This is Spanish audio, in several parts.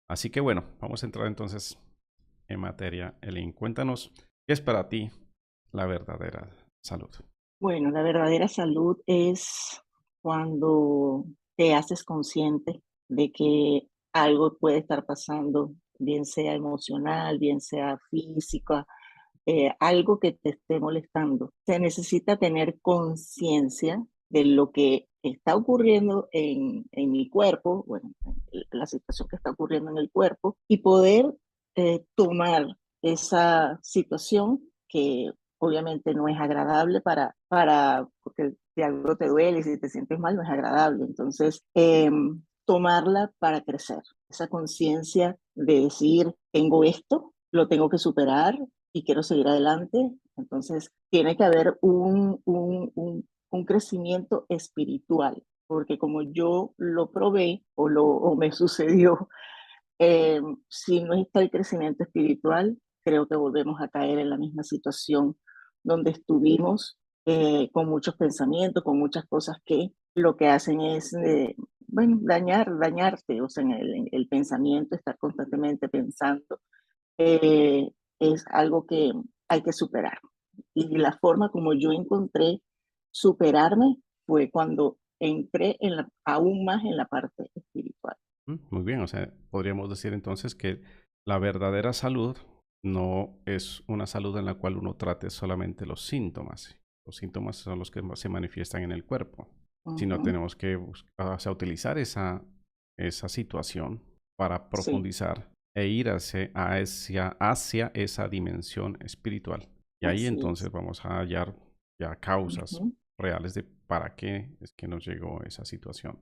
Así que bueno, vamos a entrar entonces en materia. Elin, cuéntanos, ¿qué es para ti la verdadera salud? Bueno, la verdadera salud es cuando te haces consciente de que algo puede estar pasando, bien sea emocional, bien sea física, algo que te esté molestando. Se necesita tener conciencia de lo que está ocurriendo en mi cuerpo, bueno, en la situación que está ocurriendo en el cuerpo, y poder tomar esa situación que obviamente no es agradable porque si algo te duele y si te sientes mal, no es agradable. Entonces, tomarla para crecer. Esa conciencia de decir, tengo esto, lo tengo que superar, y quiero seguir adelante. Entonces, tiene que haber un crecimiento espiritual, porque como yo lo probé o me sucedió, eh, si no está el crecimiento espiritual, creo que volvemos a caer en la misma situación donde estuvimos, con muchos pensamientos, con muchas cosas que lo que hacen es, bueno, dañarte, o sea, en el pensamiento, estar constantemente pensando, eh, es algo que hay que superar. Y la forma como yo encontré superarme fue cuando entré aún más en la parte espiritual. Muy bien, o sea, podríamos decir entonces que la verdadera salud no es una salud en la cual uno trate solamente los síntomas. Los síntomas son los que más se manifiestan en el cuerpo, sino Ujú. tenemos que o sea, utilizar esa situación para Sí, profundizar e ir hacia esa dimensión espiritual. Y ahí así es. entonces vamos a hallar ya causas Ujú, reales de para qué es que nos llegó esa situación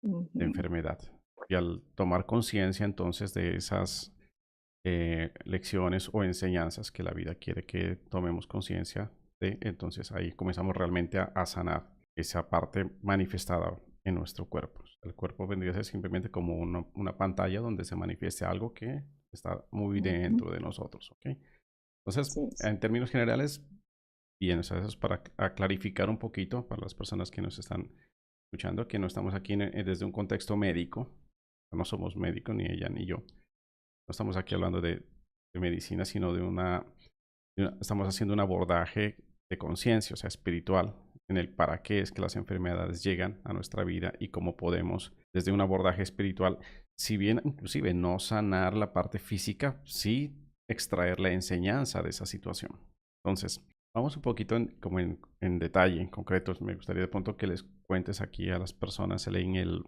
de ujú, enfermedad. Y al tomar conciencia entonces de esas lecciones o enseñanzas que la vida quiere que tomemos conciencia de, entonces ahí comenzamos realmente a sanar esa parte manifestada en nuestro cuerpo. El cuerpo vendría a ser simplemente como una pantalla donde se manifieste algo que está muy ujú. dentro de nosotros, ¿ok? Entonces, Así es. en términos generales, bien, o sea, eso es para clarificar un poquito para las personas que nos están escuchando, que no estamos aquí desde un contexto médico, no somos médicos, ni ella ni yo, no estamos aquí hablando de medicina, sino estamos haciendo un abordaje de conciencia, o sea, espiritual, en el para qué es que las enfermedades llegan a nuestra vida y cómo podemos, desde un abordaje espiritual, si bien inclusive no sanar la parte física, sí extraer la enseñanza de esa situación. Entonces, vamos un poquito como en detalle, en concreto. Me gustaría de pronto que les cuentes aquí a las personas, leen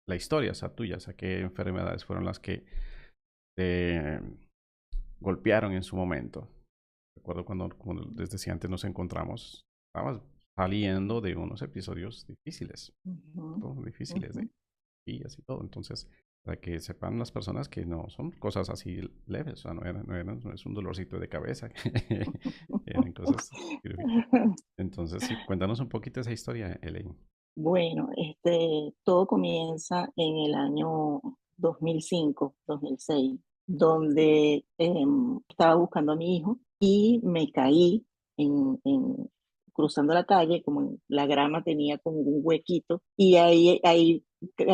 la historia, o sea, tuya, o sea, qué enfermedades fueron las que te golpearon en su momento. Recuerdo cuando, como les decía antes, nos encontramos, estábamos saliendo de unos episodios difíciles, Ujú, ¿no? Difíciles ujú. de y así todo. Entonces, para que sepan las personas que no son cosas así leves, o sea, no es un dolorcito de cabeza, eran cosas. Entonces, sí, cuéntanos un poquito esa historia, Elaine. Bueno, todo comienza en el año 2005, 2006, donde estaba buscando a mi hijo y me caí cruzando la calle, como la grama tenía como un huequito, y ahí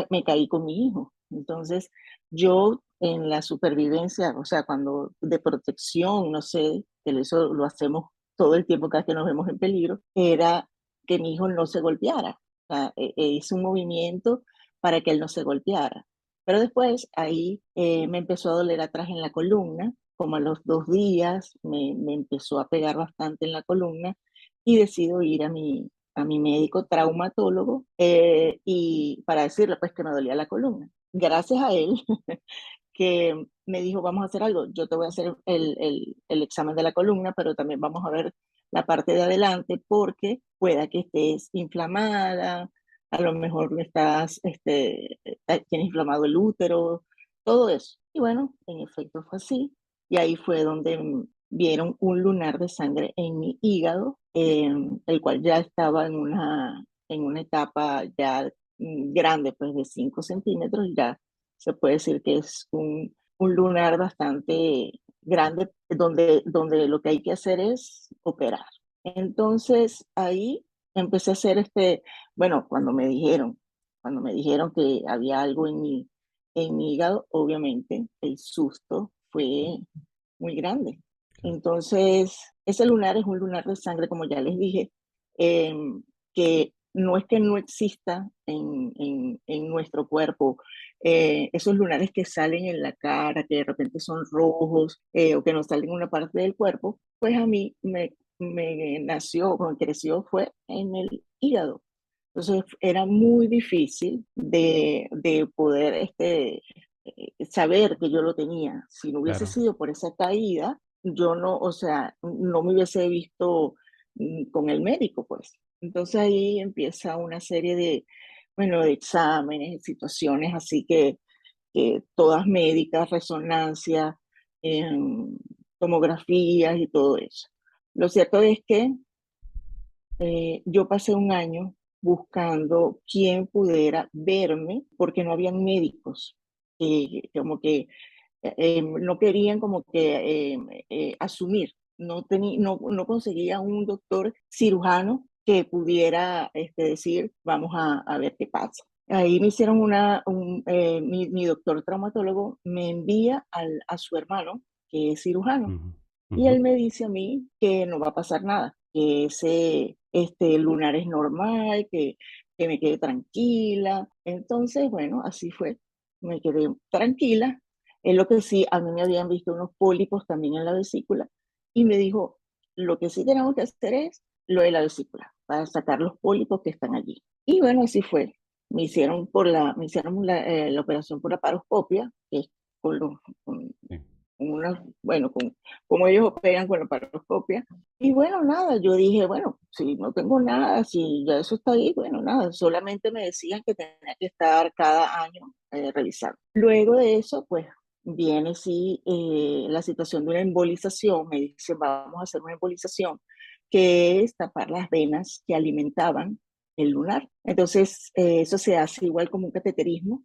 me caí con mi hijo. Entonces, yo en la supervivencia, o sea, cuando de protección, no sé, que eso lo hacemos todo el tiempo cada que nos vemos en peligro, era que mi hijo no se golpeara, sea, hice un movimiento para que él no se golpeara. Pero después ahí me empezó a doler atrás en la columna, como a los 2 días me empezó a pegar bastante en la columna y decido ir a mi médico traumatólogo, y para decirle pues que me dolía la columna. Gracias a él que me dijo, vamos a hacer algo, yo te voy a hacer el examen de la columna, pero también vamos a ver la parte de adelante porque pueda que estés inflamada, a lo mejor tienes inflamado el útero, todo eso. Y bueno, en efecto fue así. Y ahí fue donde vieron un lunar de sangre en mi hígado, el cual ya estaba en una etapa ya grande, pues de 5 centímetros, ya se puede decir que es un lunar bastante grande donde lo que hay que hacer es operar. Entonces ahí empecé a hacer bueno, cuando me dijeron que había algo en mi hígado, obviamente, el susto fue muy grande. Claro, Entonces, ese lunar es un lunar de sangre, como ya les dije, que no es que no exista en nuestro cuerpo. Esos lunares que salen en la cara, que de repente son rojos, o que no salen en una parte del cuerpo, pues a mí me nació, cuando creció, fue en el hígado. Entonces era muy difícil de poder saber que yo lo tenía. Si no hubiese claro, sido por esa caída, yo no, o sea, no me hubiese visto con el médico, pues. Entonces ahí empieza una serie de, bueno, de exámenes, situaciones así que todas médicas, resonancia, em, tomografías y todo eso. Lo cierto es que yo pasé un año buscando quién pudiera verme porque no habían médicos, como que no querían como que asumir, no conseguía un doctor cirujano que pudiera decir, vamos a ver qué pasa. Ahí me hicieron mi doctor traumatólogo me envía a su hermano, que es cirujano, ujú, y ujú, él me dice a mí que no va a pasar nada, que ese lunar es normal, que me quede tranquila. Entonces, bueno, así fue. Me quedé tranquila. Es lo que sí, a mí me habían visto unos pólipos también en la vesícula y me dijo, lo que sí tenemos que hacer es lo de la vesícula, para sacar los pólipos que están allí. Y bueno, así fue. Me hicieron la operación por la paroscopia, que es con los, con sí. bueno, como ellos operan con la paroscopia. Y bueno, nada, yo dije, bueno, si no tengo nada, si ya eso está ahí, bueno, nada, solamente me decían que tenía que estar cada año revisando. Luego de eso, pues viene sí la situación de una embolización, me dicen, vamos a hacer una embolización, que es tapar las venas que alimentaban el lunar. Entonces, eso se hace igual como un cateterismo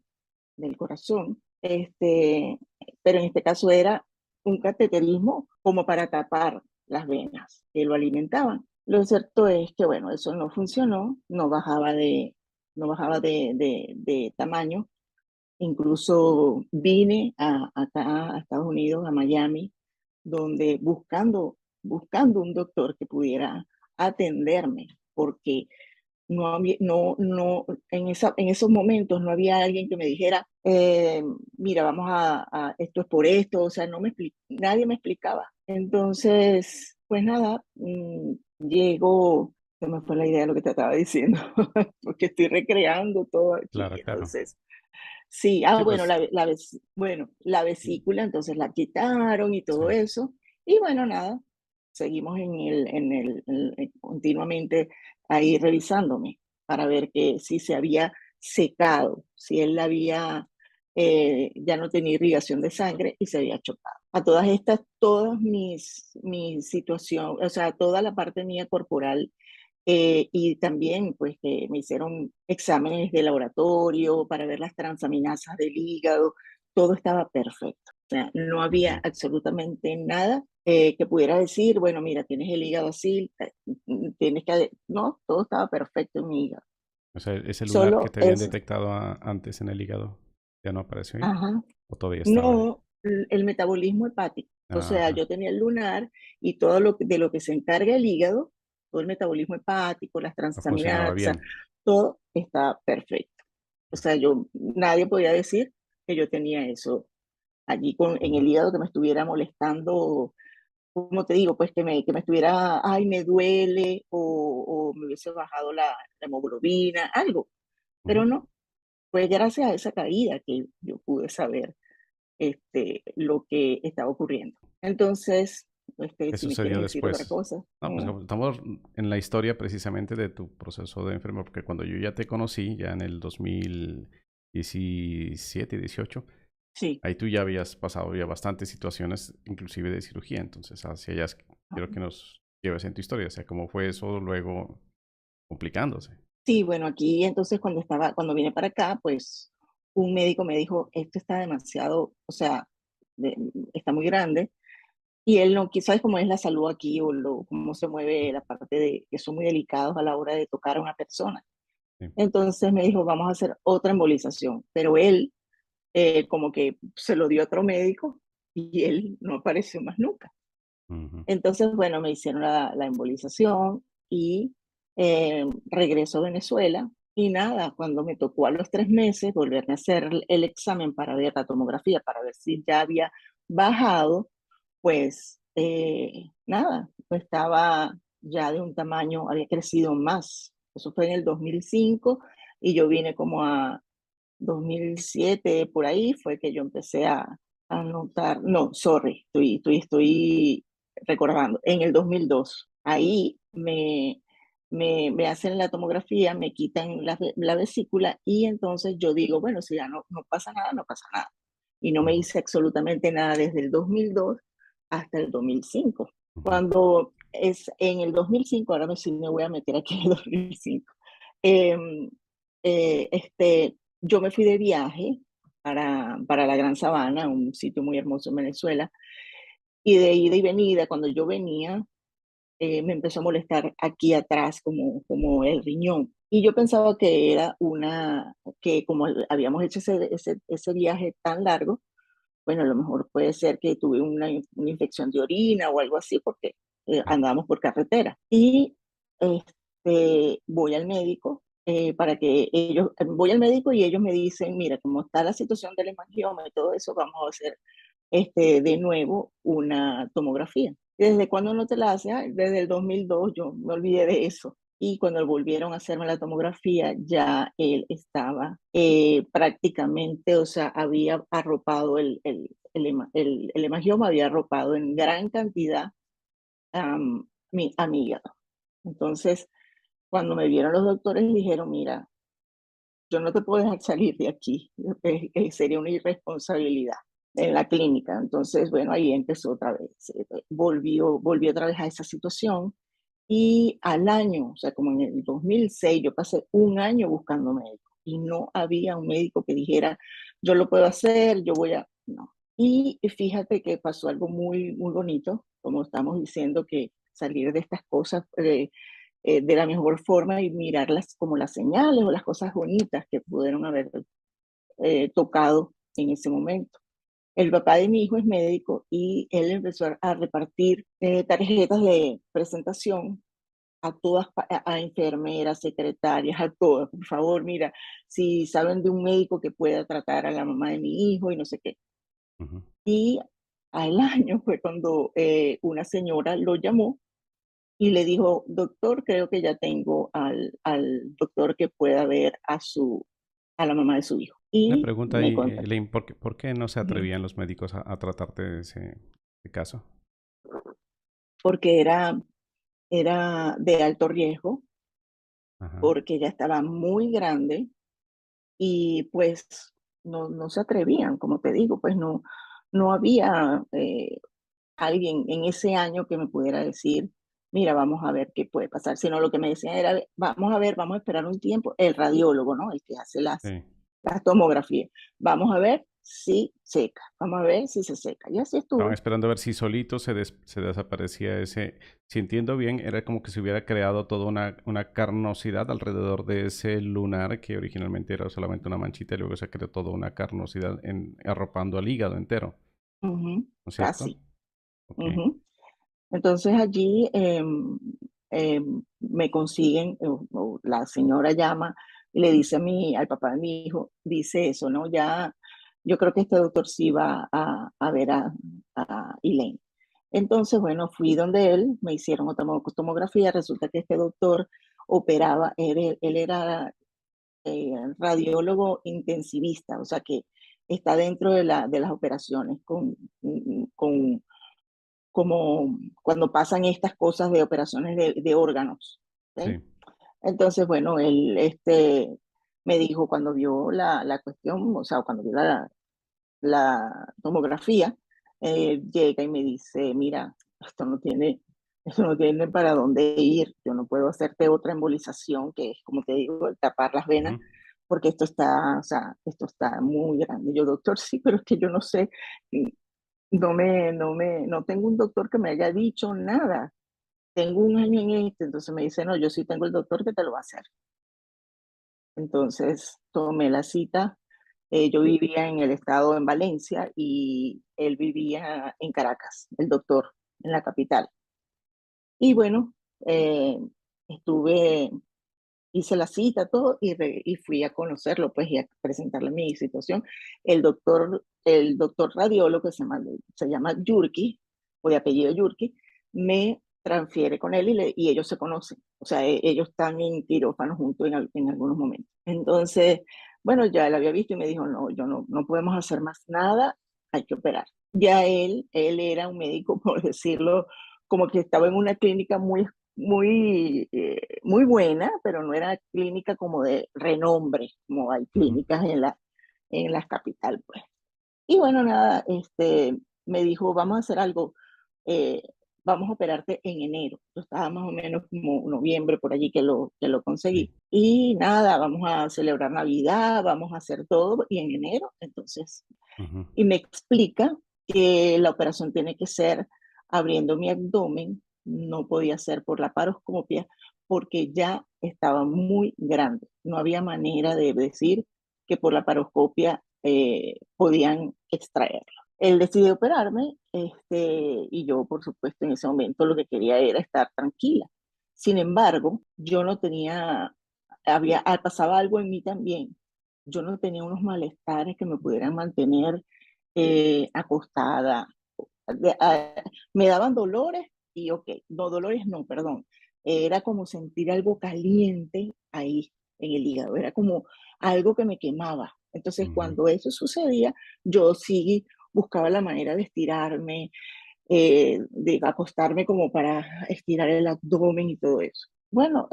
del corazón, pero en este caso era un cateterismo como para tapar las venas que lo alimentaban. Lo cierto es que, bueno, eso no funcionó, no bajaba de tamaño. Incluso vine acá a Estados Unidos, a Miami, donde buscando un doctor que pudiera atenderme, porque en esos momentos no había alguien que me dijera, mira, esto es por esto, o sea, nadie me explicaba. Entonces, pues nada, se me fue la idea de lo que te estaba diciendo, porque estoy recreando todo aquí. Claro, claro. Entonces, sí, Sí, bueno, pues, la vesícula, entonces la quitaron y sí. todo eso. Y bueno, nada, seguimos continuamente ahí revisándome para ver que si se había secado, si él ya no tenía irrigación de sangre y se había chocado. A todas estas, mi situación, o sea, toda la parte mía corporal y también, pues, que me hicieron exámenes de laboratorio para ver las transaminasas del hígado. Todo estaba perfecto. O sea, no había Ujú. absolutamente nada que pudiera decir, bueno, mira, tienes el hígado así, tienes que... No, todo estaba perfecto en mi hígado. O sea, ese lunar que Solo te habían eso. detectado antes en el hígado, ¿ya no apareció ahí? Ajá. ¿O todavía estaba ahí? No, el metabolismo hepático. O sea, Ajá. yo tenía el lunar y todo de lo que se encarga el hígado, todo el metabolismo hepático, las No funcionaba transaminasas, bien. todo está perfecto. O sea, nadie podía decir que yo tenía eso allí en Ujú. el hígado que me estuviera molestando, como te digo, pues que me estuviera, ay, me duele o me hubiese bajado la hemoglobina, algo. Pero Ujú. no, fue gracias a esa caída que yo pude saber lo que estaba ocurriendo. Entonces, ¿Qué si me quieres sucedió decir otra después? cosa. No, pues como estamos en la historia precisamente de tu proceso de enfermo, porque cuando yo ya te conocí, ya en el 2017, 18, Sí. ahí tú ya habías pasado ya bastantes situaciones, inclusive de cirugía. Entonces, hacia allá quiero que nos lleves en tu historia, o sea, cómo fue eso luego complicándose. Sí, bueno, aquí entonces cuando vine para acá, pues un médico me dijo, esto está demasiado, o sea, está muy grande, y él no quiso, ¿sabes cómo es la salud aquí o cómo se mueve la parte de que son muy delicados a la hora de tocar a una persona? Sí. Entonces me dijo, vamos a hacer otra embolización, pero él como que se lo dio a otro médico y él no apareció más nunca. Ujú. Entonces, bueno, me hicieron la embolización y regreso a Venezuela. Y nada, cuando me tocó a los 3 meses volverme a hacer el examen para ver la tomografía, para ver si ya había bajado, pues nada, pues estaba ya de un tamaño, había crecido más. Eso fue en el 2005 y yo vine como a 2007, por ahí fue que yo empecé a notar, no, sorry, estoy recordando, en el 2002, ahí me hacen la tomografía, me quitan la vesícula y entonces yo digo, bueno, si ya no pasa nada, no pasa nada. Y no me Ujú. hice absolutamente nada desde el 2002 hasta el 2005. Ujú. Cuando es en el 2005, ahora sí me voy a meter aquí en el 2005, em, yo me fui de viaje para la Gran Sabana, un sitio muy hermoso en Venezuela, y de ida y venida, cuando yo venía, me empezó a molestar aquí atrás como el riñón. Y yo pensaba que era que como habíamos hecho ese viaje tan largo, bueno, a lo mejor puede ser que tuve una infección de orina o algo así, porque Sí. andábamos por carretera. Y voy al médico voy al médico y ellos me dicen, mira, como está la situación del hemangioma y todo eso, vamos a hacer de nuevo una tomografía. ¿Desde cuándo no te la haces? Ay, desde el 2002, yo me olvidé de eso. Y cuando volvieron a hacerme la tomografía, ya él estaba prácticamente, o sea, había arropado el hemangioma, había arropado en gran cantidad a mi hígado. Entonces, cuando me vieron los doctores, dijeron, mira, yo no te puedo dejar salir de aquí, sería una irresponsabilidad en la clínica. Entonces, bueno, ahí empezó otra vez, volvió otra vez a esa situación y al año, o sea, como en el 2006, yo pasé un año buscando médico y no había un médico que dijera, yo lo puedo hacer, yo voy a, no. Y fíjate que pasó algo muy, muy bonito, como estamos diciendo, que salir de estas cosas de la mejor forma y mirarlas como las señales o las cosas bonitas que pudieron haber tocado en ese momento. El papá de mi hijo es médico y él empezó a repartir tarjetas de presentación a todas, a enfermeras, secretarias, a todas. Por favor, mira, si saben de un médico que pueda tratar a la mamá de mi hijo y no sé qué. Ujú. Y al año fue cuando una señora lo llamó y le dijo, doctor, creo que ya tengo al doctor que pueda ver a la mamá de su hijo. Una Y pregunta me ahí, contactó. Elaine, ¿por qué no se Ujú. atrevían los médicos a tratarte de ese caso? Porque era de alto riesgo, Ajá. porque ya estaba muy grande y pues no se atrevían, como te digo, pues no había alguien en ese año que me pudiera decir, mira, vamos a ver qué puede pasar, sino lo que me decían era, vamos a ver, vamos a esperar un tiempo, el radiólogo, ¿no? El que hace Sí. las tomografías, vamos a ver si seca, vamos a ver si se seca. Y así Estaban estuvo. esperando a ver si solito se desaparecía ese. Si entiendo bien, era como que se hubiera creado toda una carnosidad alrededor de ese lunar que originalmente era solamente una manchita y luego se creó toda una carnosidad arropando al hígado entero, Ujú, ¿no es cierto? casi. Ok. Ujú. Entonces allí me consiguen, o la señora llama y le dice al papá de mi hijo, dice eso, ¿no? Ya, yo creo que este doctor sí va a ver a Elaine. Entonces, bueno, fui donde él, me hicieron otra tomografía, resulta que este doctor operaba, él era radiólogo intensivista, o sea que está dentro de las operaciones con como cuando pasan estas cosas de operaciones de órganos. ¿Sí? Sí. Entonces, bueno, él me dijo cuando vio la cuestión, o sea, cuando vio la tomografía, llega y me dice, mira, esto no tiene para dónde ir, yo no puedo hacerte otra embolización, que es, como te digo, el tapar las venas, Ujú. porque o sea, esto está muy grande. Yo, doctor, sí, pero es que yo no sé, no tengo un doctor que me haya dicho nada. Tengo un año en esto, entonces me dice, no, yo sí tengo el doctor que te lo va a hacer. Entonces tomé la cita Yo vivía en el estado, en Valencia, y él vivía en Caracas, el doctor, en la capital. Y bueno, estuve, hice la cita, todo, y fui a conocerlo, pues, y a presentarle mi situación. El doctor radiólogo, que se llama Yurki, o de apellido Yurki, me transfiere con él y ellos se conocen. O sea, ellos están en quirófano juntos en algunos momentos. Entonces, bueno, ya él había visto y me dijo, no, yo no podemos hacer más nada, hay que operar. Ya él era un médico, por decirlo, como que estaba en una clínica muy buena, pero no era clínica como de renombre, como hay Ujú. clínicas en las capital, pues. Y bueno, nada, me dijo, vamos a hacer algo, eh, vamos a operarte en enero. Yo estaba más o menos como noviembre por allí que lo Sí. conseguí. Y nada, vamos a celebrar Navidad, vamos a hacer todo, y en enero, entonces, Ujú. y me explica que la operación tiene que ser abriendo mi abdomen, no podía ser por la paroscopia porque ya estaba muy grande. No había manera de decir que por la paroscopia podían extraerlo. Él decidió operarme, y yo, por supuesto, en ese momento lo que quería era estar tranquila. Sin embargo, yo no tenía, pasaba algo en mí también. Yo no tenía unos malestares que me pudieran mantener acostada. Me daban dolores y ok, no, dolores no, perdón. Era como sentir algo caliente ahí en el hígado, era como algo que me quemaba. Entonces, Ujú. cuando eso sucedía, yo sí buscaba la manera de estirarme, de acostarme como para estirar el abdomen y todo eso. Bueno,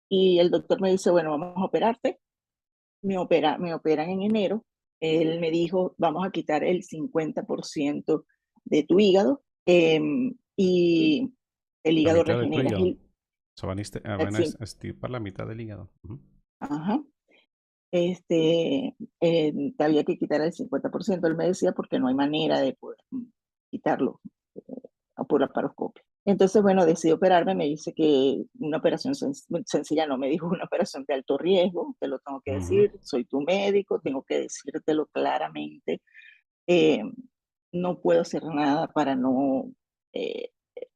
y el doctor me dice, bueno, vamos a operarte. Me operan en enero. Él me dijo, vamos a quitar el 50% de tu hígado, y el La hígado mitad de tu regenera. hígado. O sea, van a Sí, estirpar la mitad del hígado. Ujú. ajá. Te había que quitar el 50%, él me decía, porque no hay manera de poder quitarlo por laparoscopia. Entonces, bueno, decidí operarme, me dice que una operación sencilla, no, me dijo una operación de alto riesgo, te lo tengo que Ujú. decir, soy tu médico, tengo que decírtelo claramente. eh, no puedo hacer nada para no eh,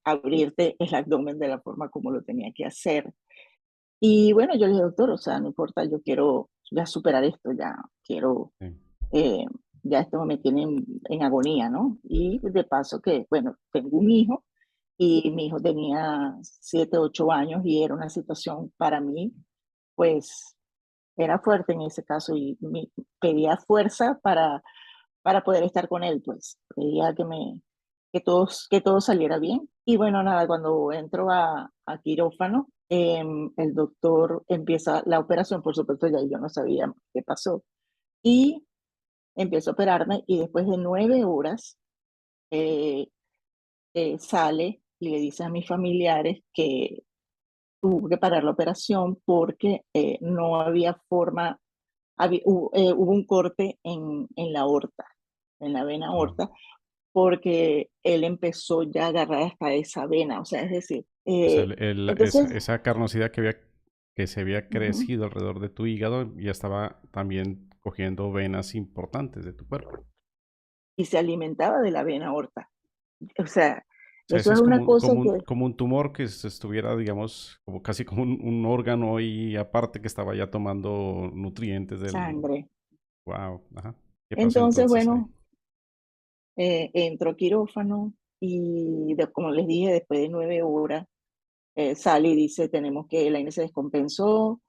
abrirte el abdomen de la forma como lo tenía que hacer. Y bueno, yo le dije, doctor, o sea, no importa, yo quiero ya superar esto, ya quiero, Sí. eh, ya esto me tiene en agonía, ¿no? Y de paso que, bueno, tengo un hijo y mi hijo tenía 7, 8 años y era una situación para mí, pues, era fuerte en ese caso y pedía fuerza para poder estar con él, pues, pedía que todo saliera bien. Y bueno, nada, cuando entro a quirófano, el doctor empieza la operación, por supuesto, ya yo no sabía qué pasó, y empieza a operarme y después de 9 horas eh, sale y le dice a mis familiares que tuvo que parar la operación porque no había forma, hubo un corte en la aorta, en la vena Ah. aorta, porque él empezó ya a agarrar hasta esa vena, o sea, es decir, O sea, entonces, esa carnosidad que se había ujú, crecido alrededor de tu hígado ya estaba también cogiendo venas importantes de tu cuerpo. y se alimentaba de la vena aorta, o sea, O sea, eso ese es es una cosa que, como un tumor que estuviera, digamos, como casi como un órgano y aparte que estaba ya tomando nutrientes del... sangre. Wow, ajá. ¿Qué pasó Entonces, entonces ahí? bueno, entró a quirófano y, como les dije, después de 9 horas, sale y dice, la INE se descompensó,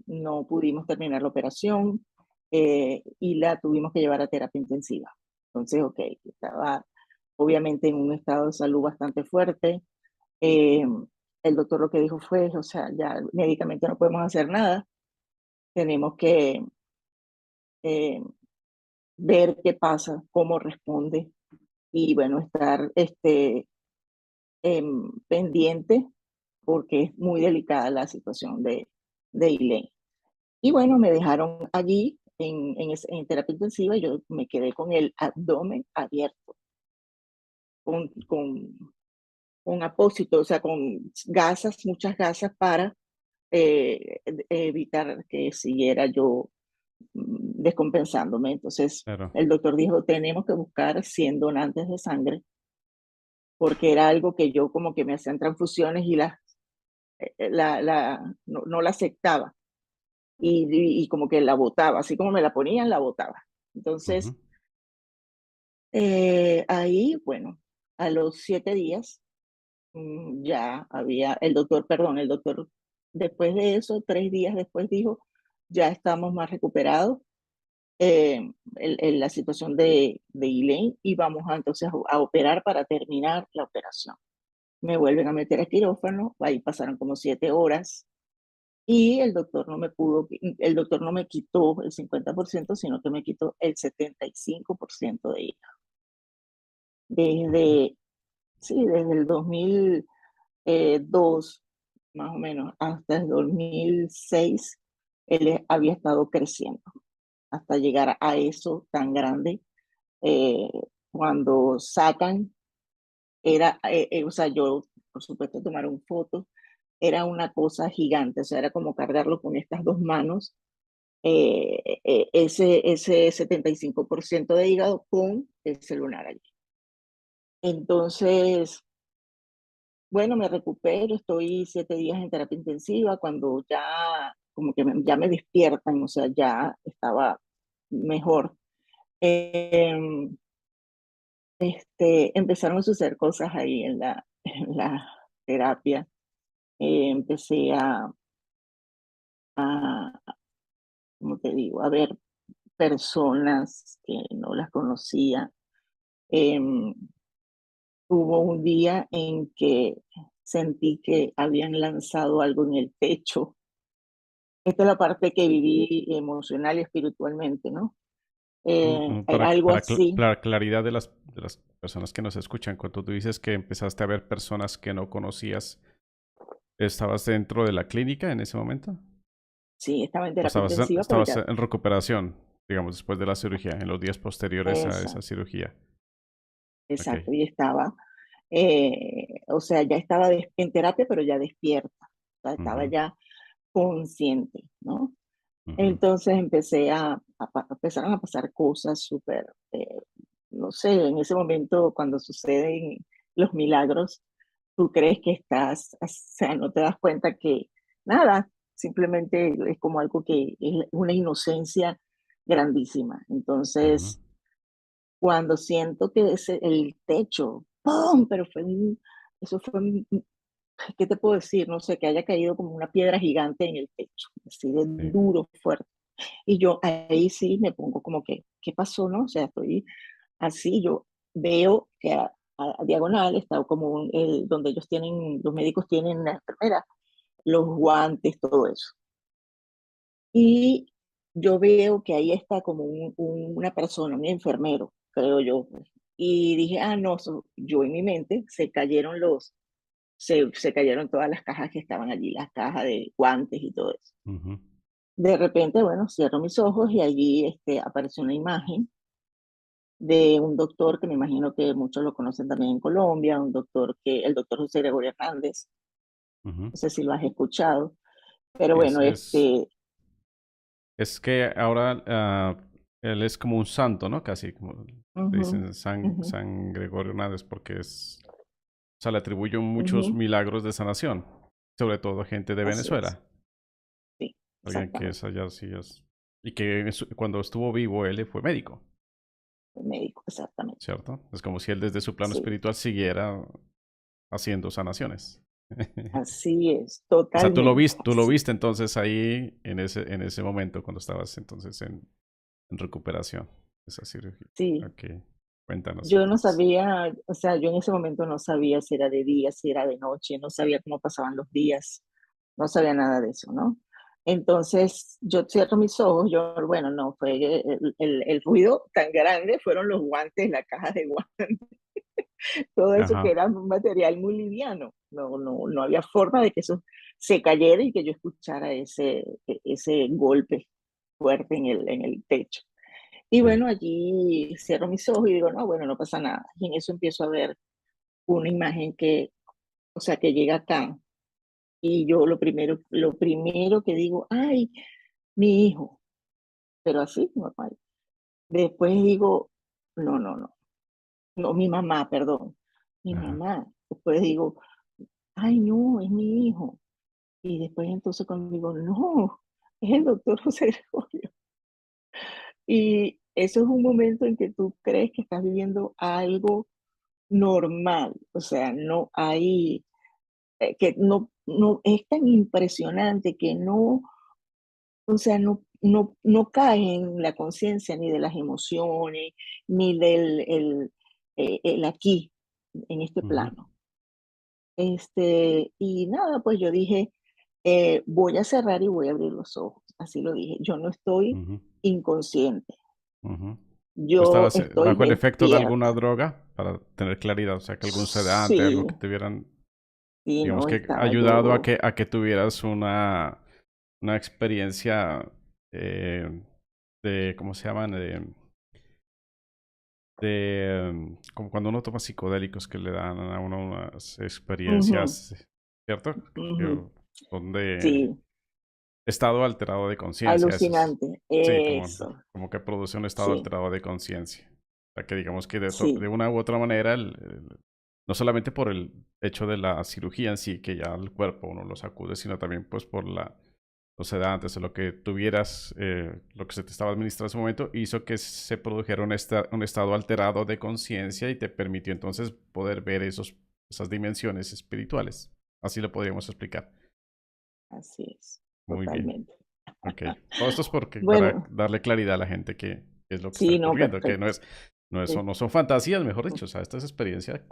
no pudimos terminar la operación, y la tuvimos que llevar a terapia intensiva. Entonces, ok, estaba obviamente en un estado de salud bastante fuerte. Eh, el doctor lo que dijo fue, o sea, ya médicamente no podemos hacer nada, tenemos que eh, ver qué pasa, cómo responde y bueno, estar pendiente porque es muy delicada la situación de Elaine. Y bueno, me dejaron allí en terapia intensiva y yo me quedé con el abdomen abierto, con apósito, o sea, con gasas, muchas gasas para evitar que siguiera yo descompensándome. Entonces, Claro. el doctor dijo, tenemos que buscar 100 donantes de sangre, porque era algo que yo como que me hacían transfusiones y no la aceptaba y como que la botaba, así como me la ponían, la botaba. Entonces, Ujú, ahí, bueno, a los 7 días ya había, el doctor después de eso, 3 días después dijo, ya estamos más recuperados, la situación de Elaine y vamos entonces a operar para terminar la operación. Me vuelven a meter a quirófano, ahí pasaron como 7 horas y el doctor no me quitó el 50%, sino que me quitó el 75% de ella. ujú. Desde, sí, desde el 2002, más o menos, hasta el 2006, él había estado creciendo hasta llegar a eso tan grande. eh, Cuando sacan, o sea, yo, por supuesto, tomaron fotos, era una cosa gigante, o sea, era como cargarlo con estas dos manos, ese 75% de hígado con el celular allí. Entonces, bueno, me recupero, estoy 7 días en terapia intensiva, cuando ya como que ya me despiertan, o sea, ya estaba mejor. Em, Empezaron a suceder cosas ahí en la, en la terapia. Empecé a, ¿cómo te digo? A ver personas que no las conocía. Em, Hubo un día en que sentí que habían lanzado algo en el techo. Esta es la parte que viví emocional y espiritualmente, ¿no? Algo así. Para claridad de las personas que nos escuchan, cuando tú dices que empezaste a ver personas que no conocías, ¿estabas dentro de la clínica en ese momento? Sí, estaba en ¿O terapia intensiva, pero estabas ya, en recuperación, digamos, después de la cirugía, en los días posteriores a esa exacto, cirugía? Ok. exacto, y estaba, o sea, ya estaba en terapia, pero ya despierta, o sea, estaba Ujú, ya consciente, ¿no? ujú, Entonces empezaron a pasar cosas súper, no sé, en ese momento cuando suceden los milagros, tú crees que estás, o sea, no te das cuenta que nada, simplemente es como algo que es una inocencia grandísima. ujú. Entonces, cuando siento que el techo, ¡pum! Pero eso fue, ¿qué te puedo decir? No sé, que haya caído como una piedra gigante en el techo, así de Sí. duro, fuerte. Y yo ahí sí me pongo como que, ¿qué pasó, no? O sea, estoy así, yo veo que a diagonal está como donde ellos tienen, los médicos tienen la enfermera, los guantes, todo eso. Y yo veo que ahí está como una persona, un enfermero, creo yo, pues. Y dije, ah, no, yo en mi mente se cayeron todas las cajas que estaban allí, las cajas de guantes y todo eso. Ujú, De repente, bueno, cierro mis ojos y allí apareció una imagen de un doctor que me imagino que muchos lo conocen también en Colombia, el doctor José Gregorio Hernández, ujú. no sé si lo has escuchado, pero Sí, bueno, es que ahora él es como un santo, ¿no? Casi como le ujú, dicen ujú, San Gregorio Hernández, porque es, o sea, le atribuyen muchos ujú, milagros de sanación, sobre todo a gente de así es, Venezuela. sí, Alguien que es exactamente, allá, sí es. Y que cuando estuvo vivo él fue médico, el médico, exactamente, ¿cierto? Es como si él desde su plano sí, espiritual siguiera haciendo sanaciones. así es, O sea, totalmente, tú lo así. viste entonces ahí en ese momento cuando estabas entonces en recuperación, esa cirugía. Sí, Ok, cuéntanos yo no entonces. sabía, o sea, yo en ese momento no sabía si era de día, si era de noche, no sabía cómo pasaban los días, no sabía nada de eso, ¿no? Entonces yo cierro mis ojos, yo, bueno, no, fue el ruido tan grande, fueron los guantes, la caja de guantes, todo eso que Ajá, era un material muy liviano, no había forma de que eso se cayera y que yo escuchara ese golpe fuerte en el techo. Y sí. bueno, allí cierro mis ojos y digo, no, bueno, no pasa nada. Y en eso empiezo a ver una imagen que, o sea, que llega acá. Y yo lo primero que digo, ay, mi hijo. pero así, normal. Después digo, no, no, no, no, mi mamá, perdón, mi Ajá. mamá. Después digo, ay, no, es mi hijo. Y después entonces cuando digo, no, es el doctor José Gregorio. Y eso es un momento en que tú crees que estás viviendo algo normal, o sea, no hay, que no es tan impresionante que no, o sea, no cae en la conciencia ni de las emociones, ni del el aquí, en este Ujú, plano. Y nada, pues yo dije, voy a cerrar y voy a abrir los ojos, así lo dije. Yo no estoy ujú, inconsciente, ujú. ¿Tú yo estabas estoy bajo el efecto de alguna despierta. droga para tener claridad? O sea, que algún sedante, algo Sí, que te hubieran, sí, digamos no que estaba ayudado yo. a que tuvieras una experiencia eh, de, ¿cómo se llaman? Como cuando uno toma psicodélicos que le dan a uno unas Ujú, experiencias, ¿cierto? ujú. Que son de Sí, estado alterado de conciencia, eso es. alucinante. Sí, Eso, como que produce un estado sí, alterado de conciencia. O sea, que digamos que de sí, una u otra manera, no solamente por el hecho de la cirugía en sí, que ya el cuerpo uno lo sacude, sino también pues por los sedantes o lo que tuvieras, lo que se te estaba administrando en ese momento, hizo que se produjera un estado alterado de conciencia y te permitió entonces poder ver esas dimensiones espirituales. Así lo podríamos explicar. así es, Muy bien. totalmente. Ok. Todo esto es para Bueno, darle claridad a la gente que es lo que está sí, no, ocurriendo, que perfecto. no no son fantasías, mejor dicho. O sea, esta es experiencia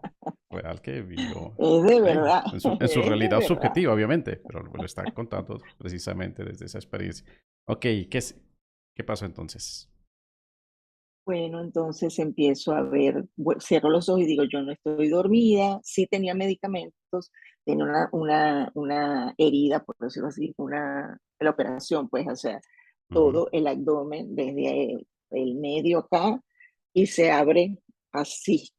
real que vivió Es de él, verdad, en su es de realidad verdad. subjetiva, obviamente, pero lo está contando precisamente desde esa experiencia. Ok, ¿qué pasó entonces? Bueno, entonces empiezo a ver, cierro los ojos y digo, yo no estoy dormida, sí tenía medicamentos, tenía una herida, por decirlo así, la operación, pues, o sea, Ujú. todo el abdomen, desde el medio acá, y se abre así,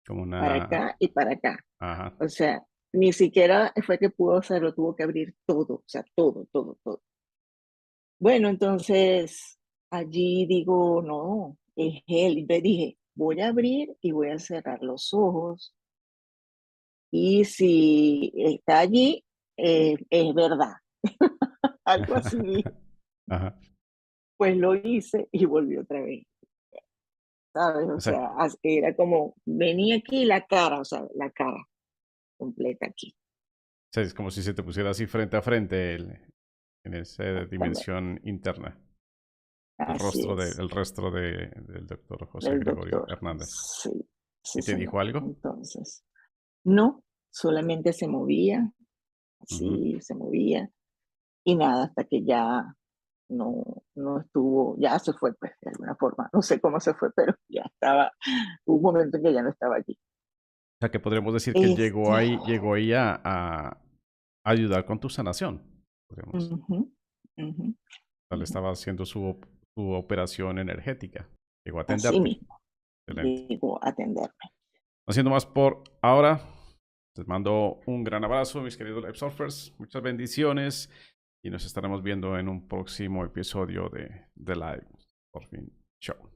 Como para una... acá y para acá. Ajá. O sea, ni siquiera fue que pudo hacerlo, tuvo que abrir todo, o sea, todo, todo, todo. Bueno, entonces allí digo, no, es él. Y le dije, voy a abrir y voy a cerrar los ojos. Y si está allí, es verdad. Algo así dije. Ajá. Pues lo hice y volví otra vez, ¿sabes? O O sea, sea, era como, venía aquí la cara, o sea, la cara completa aquí. es como si se te pusiera así frente a frente en esa Exactamente. dimensión interna. Así es, El rostro del doctor José el Gregorio doctor. Hernández. Sí, sí, ¿Y te señor. dijo algo? Entonces, no, solamente se movía, Ujú. así se movía. Y nada, hasta que ya no estuvo, ya se fue, pues, de alguna forma. No sé cómo se fue, pero ya estaba, hubo un momento en que ya no estaba allí. O sea, que podríamos decir que él Este, llegó ahí a ayudar con tu sanación. Podríamos. ujú, ujú, O sea, le ujú. estaba haciendo su operación energética. Llegó a Así atenderte. mismo, Excelente. llegó a atenderme. No haciendo más por ahora. Les mando un gran abrazo, mis queridos Live Surfers. Muchas bendiciones. Y nos estaremos viendo en un próximo episodio de The Live Surfing Show.